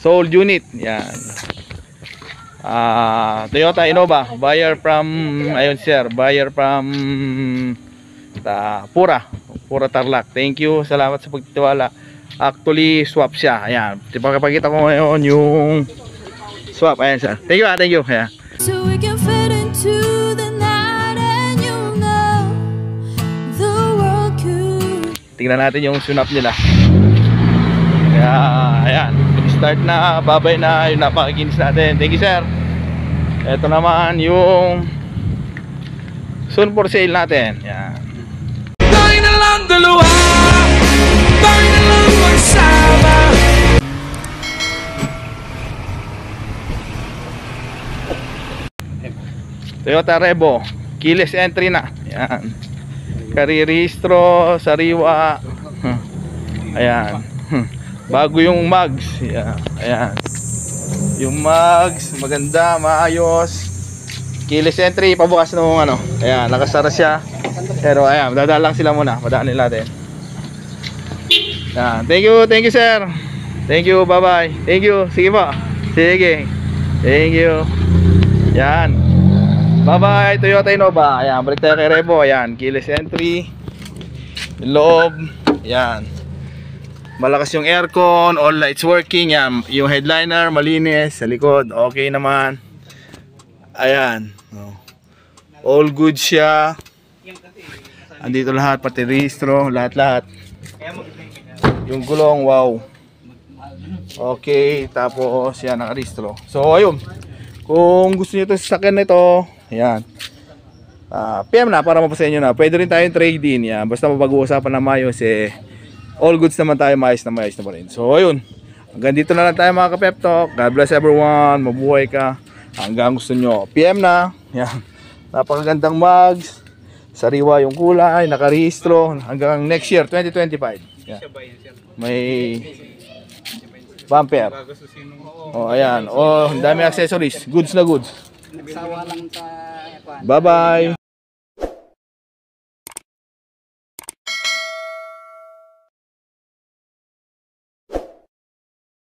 Sold unit. Yan. Toyota Innova. Buyer from, ayun sir, buyer from Pura Tarlac. Thank you. Salamat sa pagtitiwala. Actually, swap siya. Ayan. Ipapakita ko ngayon yung swap. Ayan sir. Thank you. Thank you. Ayan. So we can fade into the night and you know the world could. Tingnan natin yung sunap nila. Kaya, ayan. Start na, babay na yung napakikinis natin. Thank you sir. Ito naman yung soon for sale natin. Ayan. Tayo na lang dalawa, tayo na lang magsama. Toyota Revo, keyless entry na. Ayan. Karirehistro, sariwa. Ayan. Bago yung mags. Ayan. Yung mags, maganda, maayos. Keyless entry, pabukas nung ano. Ayan, nakasara siya. Pero ayan, dadaan lang sila muna. Padaanin natin. Ayan. Thank you sir. Thank you, bye bye. Thank you, sige po. Sige. Thank you. Ayan. Bye bye, Toyota Innova. Ayan, balik tayo kay Revo. Ayan, keyless entry. Yung loob. Ayan. Malakas yung aircon, all lights working. Yan, yung headliner malinis sa likod, okay naman. Ayan. All good siya. Andito lahat, pati registro, lahat-lahat. Yung gulong, wow. Okay, tapos yan ang registro. So ayun. Kung gusto niyo 'to sa sasakyan nito, ayan. PM na para mapasa inyo na. Pwede rin tayong trade-in. Yan, basta mapag-uusapan na maayos all goods naman tayo, maayos na pa rin. So ayun, hanggang dito na lang tayo mga ka-Pep Talk. God bless everyone, mabuhay ka. Hanggang gusto nyo, PM na. Yan, napakagandang mags, sariwa yung kulay, nakarehistro. Hanggang next year, 2025. Yan. May bumper. Ayan, ang dami accessories, goods na goods. Bye bye.